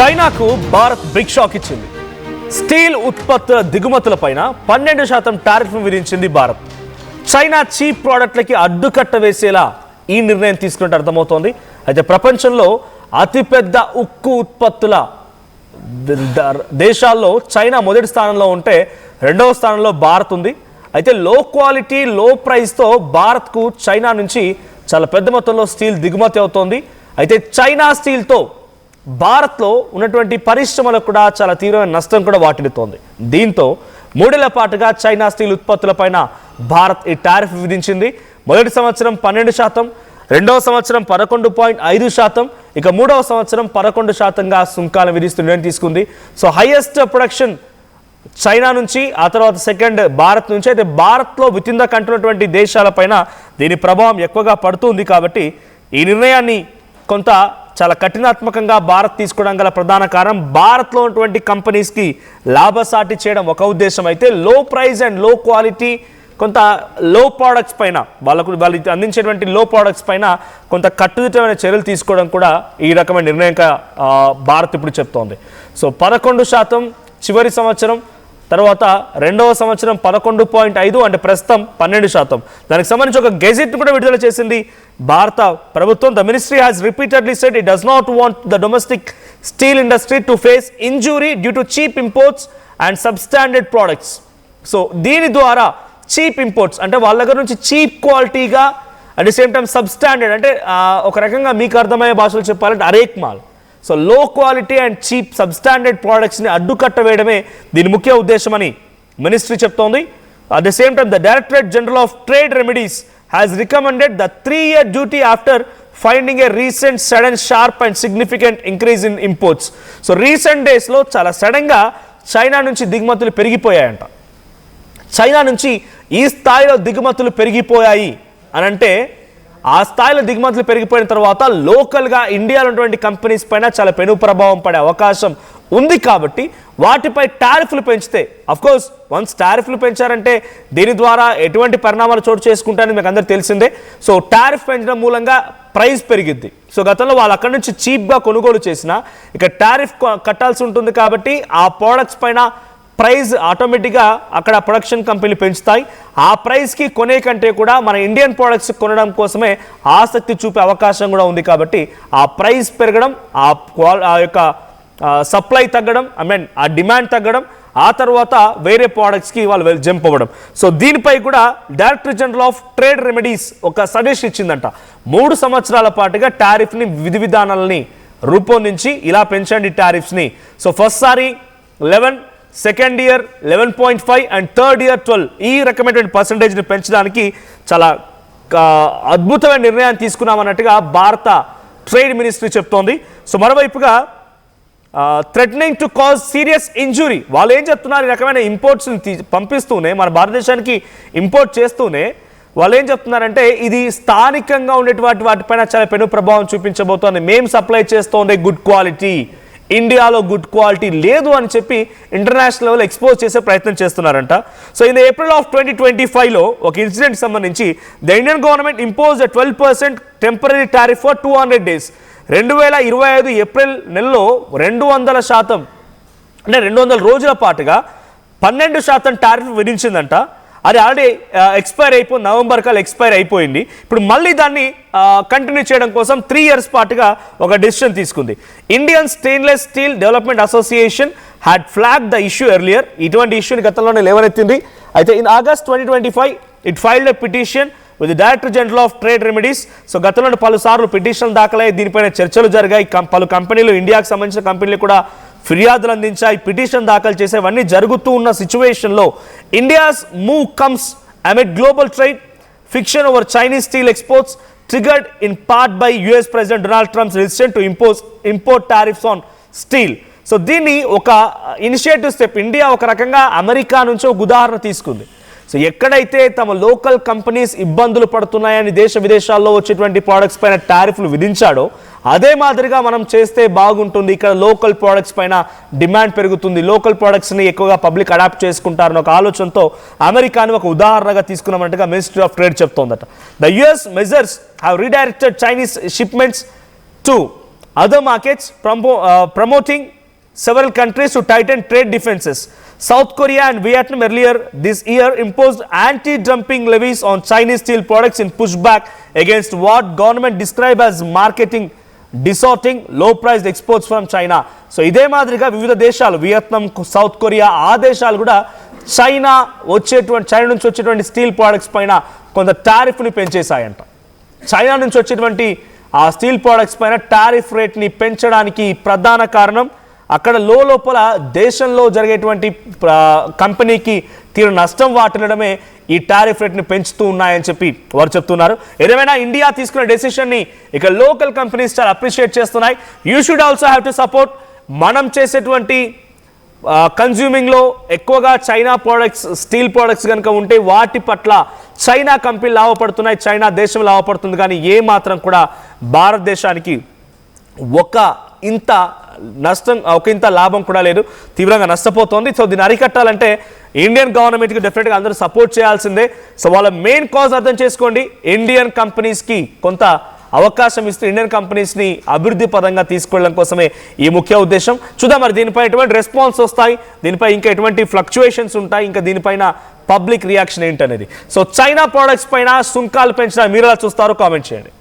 చైనాకు Bharat big shock ఇచ్చింది. Steel ఉత్పత్తుల దిగుమతులపైన 12% టారిఫ్ విధించింది భారత్. చైనా చీప్ ప్రోడక్ట్లకి అడ్డుకట్ట వేసేలా ఈ నిర్ణయం తీసుకున్నట్టు అర్థమవుతోంది. అయితే ప్రపంచంలో అతిపెద్ద ఉక్కు ఉత్పత్తుల దేశాల్లో చైనా మొదటి స్థానంలో ఉంటే రెండవ స్థానంలో భారత్ ఉంది. అయితే లో క్వాలిటీ లో ప్రైస్తో భారత్కు చైనా నుంచి చాలా పెద్ద మొత్తంలో స్టీల్ దిగుమతి అవుతోంది. అయితే చైనా స్టీల్తో భారత్లో ఉన్నటువంటి పరిశ్రమలకు కూడా చాలా తీవ్రమైన నష్టం కూడా వాటిల్లుతోంది. దీంతో 3 ఏళ్ల పాటుగా చైనా స్టీల్ ఉత్పత్తులపైన భారత్ ఈ టారిఫ్ విధించింది. మొదటి సంవత్సరం 12%, రెండవ సంవత్సరం 11.5%, ఇక మూడవ సంవత్సరం 11%గా సుంకాలను విధిస్తూ నిర్ణయం తీసుకుంది. సో హైయెస్ట్ ప్రొడక్షన్ చైనా నుంచి, ఆ తర్వాత సెకండ్ భారత్ నుంచి. అయితే భారత్లో విత్ ఇన్ ద కంట్రీ ఉన్నటువంటి దేశాలపైన దీని ప్రభావం ఎక్కువగా పడుతుంది. కాబట్టి ఈ నిర్ణయాన్ని కొంత చాలా కఠినాత్మకంగా భారత్ తీసుకోవడం గల ప్రధాన కారణం భారత్లో ఉన్నటువంటి కంపెనీస్కి లాభసాటి చేయడం ఒక ఉద్దేశం. అయితే లో ప్రైస్ అండ్ లో క్వాలిటీ కొంత లో ప్రోడక్ట్స్ పైన వాళ్ళు అందించేటువంటి లో ప్రోడక్ట్స్ పైన కొంత కట్టుదిట్టమైన చర్యలు తీసుకోవడం కూడా ఈ రకమైన నిర్ణయంగా భారత్ ఇప్పుడు చెప్తోంది. సో 11% చివరి సంవత్సరం, తర్వాత రెండవ సంవత్సరం 11.5, అంటే ప్రస్తుతం 12%. దానికి సంబంధించి ఒక గెజెట్ కూడా విడుదల చేసింది భారత ప్రభుత్వం. The ministry has repeatedly said it does not want the domestic steel industry to face injury due to cheap imports and substandard products. So దీని ద్వారా చీప్ ఇంపోర్ట్స్ అంటే వాళ్ళ దగ్గర నుంచి చీప్ క్వాలిటీగా at the same time substandard అంటే ఒక రకంగా మీకు అర్థమయ్యే భాషలో చెప్పాలంటే అరేక్ మాల్. సో లో క్వాలిటీ అండ్ చీప్ సబ్స్టాండర్డ్ ప్రోడక్ట్స్ని అడ్డుకట్ట వేయడమే దీని ముఖ్య ఉద్దేశమని మినిస్ట్రీ చెప్తోంది. At the same time the directorate general of trade remedies has recommended the 3-year duty after finding A recent sudden sharp and significant increase in imports. So recent డేస్లో చాలా సడన్గా China నుంచి దిగుమతులు పెరిగిపోయాయంట. చైనా నుంచి ఈ స్థాయిలో దిగుమతులు పెరిగిపోయాయి అని అంటే ఆ స్థాయిలో దిగుమతులు పెరిగిపోయిన తర్వాత లోకల్గా ఇండియాలో ఉన్నటువంటి కంపెనీస్ పైన చాలా పెను ప్రభావం పడే అవకాశం ఉంది. కాబట్టి వాటిపై టారిఫ్లు పెంచితే, అఫ్కోర్స్ వన్స్ టారిఫ్లు పెంచారంటే దీని ద్వారా ఎటువంటి పరిణామాలు చోటు చేసుకుంటారని మీకు అందరికీ తెలిసిందే. సో టారిఫ్ పెంచడం మూలంగా ప్రైస్ పెరిగిద్ది. సో గతంలో వాళ్ళు అక్కడి నుంచి చీప్గా కొనుగోలు చేసినా ఇక టారిఫ్ కట్టాల్సి ఉంటుంది. కాబట్టి ఆ ప్రోడక్ట్స్ పైన ప్రైస్ ఆటోమేటిక్గా అక్కడ ప్రొడక్షన్ కంపెనీలు పెంచుతాయి. ఆ ప్రైస్కి కొనే కంటే కూడా మన ఇండియన్ ప్రోడక్ట్స్ కొనడం కోసమే ఆసక్తి చూపే అవకాశం కూడా ఉంది. కాబట్టి ఆ ప్రైస్ పెరగడం, ఆ యొక్క సప్లై తగ్గడం, ఆ డిమాండ్ తగ్గడం, ఆ తర్వాత వేరే ప్రోడక్ట్స్కి వాళ్ళు జంప్ అవ్వడం. సో దీనిపై కూడా director general of trade remedies ఒక సజెషన్ ఇచ్చిందంట. 3 సంవత్సరాల పాటుగా టారిఫ్ని విధి విధానాలని రూపొందించి ఇలా పెంచండి టారిఫ్స్ని. సో ఫస్ట్ సారి 11, second year 11.5 and third year 12 ఈ రకమైనటువంటి పర్సంటేజ్ని పెంచడానికి చాలా అద్భుతమైన నిర్ణయాన్ని తీసుకున్నామన్నట్టుగా భారత ట్రేడ్ మినిస్ట్రీ చెప్తోంది. సో మరోవైపుగా threatening to cause serious injury వాళ్ళు ఏం చెప్తున్నారు, ఈ రకమైన ఇంపోర్ట్స్ని పంపిస్తూనే మన భారతదేశానికి ఇంపోర్ట్ చేస్తూనే వాళ్ళు ఏం చెప్తున్నారంటే ఇది స్థానికంగా ఉండేటువంటి వాటిపైన చాలా పెను ప్రభావం చూపించబోతోంది. మేము సప్లై చేస్తోంది గుడ్ క్వాలిటీ, ఇండియాలో గుడ్ క్వాలిటీ లేదు అని చెప్పి ఇంటర్నేషనల్ లెవెల్ ఎక్స్పోజ్ చేసే ప్రయత్నం చేస్తున్నారంట. సో ఇన్ ఏప్రిల్ ఆఫ్ 2025లో ఒక ఇన్సిడెంట్ సంబంధించి the Indian government impose 12% temporary tariff for 200 days. 2025 April నెలలో 200% అంటే 200 రోజుల పాటుగా 12% టారిఫ్ విధించిందంట. అది ఆల్రెడీ ఎక్స్పైర్ అయిపోయింది, నవంబర్ కల్లా ఎక్స్పైర్ అయిపోయింది. ఇప్పుడు మళ్ళీ దాన్ని కంటిన్యూ చేయడం కోసం 3 years పాటుగా ఒక డెసిషన్ తీసుకుంది. Indian stainless steel development association had flag the issue earlier. ఇటువంటి ఇష్యూని గతంలోనే లేవనెత్తింది. అయితే in August 2025 it filed a petition with the director general of trade remedies. So గతంలో పలుసార్లు పిటిషన్లు దాఖలయ్యాయి, దీనిపైన చర్చలు జరిగాయి. పలు కంపెనీలు, ఇండియాకు సంబంధించిన కంపెనీలు కూడా ఫిర్యాదులు అందించాయి, పిటిషన్ దాఖలు చేసేవన్నీ జరుగుతూ ఉన్న సిచ్యువేషన్లో India's move comes amid global trade fiction over Chinese steel exports triggered in part by US president Donald Trump's decision to import tariffs on steel. So దీన్ని ఒక ఇనిషియేటివ్ స్టెప్ ఇండియా ఒక రకంగా అమెరికా నుంచి ఒక ఉదాహరణ తీసుకుంది. సో ఎక్కడైతే తమ లోకల్ కంపెనీస్ ఇబ్బందులు పడుతున్నాయని దేశ విదేశాల్లో వచ్చేటువంటి ప్రోడక్ట్స్ పైన టారిఫ్లు విధించాడో అదే మాదిరిగా మనం చేస్తే బాగుంటుంది. ఇక్కడ లోకల్ ప్రోడక్ట్స్ పైన డిమాండ్ పెరుగుతుంది, లోకల్ ప్రోడక్ట్స్ని ఎక్కువగా పబ్లిక్ అడాప్ట్ చేసుకుంటారని ఒక ఆలోచనతో అమెరికాని ఒక ఉదాహరణగా తీసుకున్నామన్నట్టుగా మినిస్ట్రీ ఆఫ్ ట్రేడ్ చెప్తోందట. The US measures have redirected Chinese shipments to other markets, promoting several countries to tighten trade defenses. South Korea and Vietnam earlier this year imposed anti-dumping levies on Chinese steel products in pushback against what government described as marketing distorting low-priced exports from China. So ఇదే మాదిరిగా వివిధ దేశాలు Vietnam, south Korea ఆ దేశాలు కూడా China నుంచి వచ్చేటువంటి steel products పైన కొంత టారిఫ్ని పెంచేశాయంట. చైనా నుంచి వచ్చేటువంటి ఆ స్టీల్ ప్రోడక్ట్స్ పైన టారిఫ్ రేట్ని పెంచడానికి ప్రధాన కారణం అక్కడ లోపల దేశంలో జరిగేటువంటి కంపెనీకి తీరు నష్టం వాటిల్లడమే ఈ టారిఫ్ రేట్ని పెంచుతూ ఉన్నాయని చెప్పి వారు చెప్తున్నారు. ఏదేమైనా ఇండియా తీసుకున్న డెసిషన్ని ఇక లోకల్ కంపెనీస్ చాలా అప్రిషియేట్ చేస్తున్నాయి. You should also have to support. మనం చేసేటువంటి కన్జ్యూమింగ్లో ఎక్కువగా చైనా ప్రోడక్ట్స్, స్టీల్ ప్రోడక్ట్స్ కనుక ఉంటే వాటి పట్ల చైనా కంపెనీలు లాభపడుతున్నాయి, చైనా దేశం లాభపడుతుంది. కానీ ఏ మాత్రం కూడా భారతదేశానికి ఒక ఇంత లాభం కూడా లేదు, తీవ్రంగా నష్టపోతోంది. సో దీన్ని అరికట్టాలంటే ఇండియన్ గవర్నమెంట్కి డెఫినెట్గా అందరూ సపోర్ట్ చేయాల్సిందే. సో వాళ్ళ మెయిన్ కాజ్ అర్థం చేసుకోండి, ఇండియన్ కంపెనీస్కి కొంత అవకాశం ఇస్తూ ఇండియన్ కంపెనీస్ని అభివృద్ధి పరంగా తీసుకెళ్ళడం కోసమే ఈ ముఖ్య ఉద్దేశం. చూద్దాం మరి దీనిపై ఎటువంటి రెస్పాన్స్ వస్తాయి, దీనిపై ఇంకా ఎటువంటి ఫ్లక్చుయేషన్స్ ఉంటాయి, ఇంకా దీనిపైన పబ్లిక్ రియాక్షన్ ఏంటనేది. సో చైనా ప్రోడక్ట్స్ పైన సుంకాలు పెంచడం మీరు ఎలా చూస్తారో కామెంట్ చేయండి.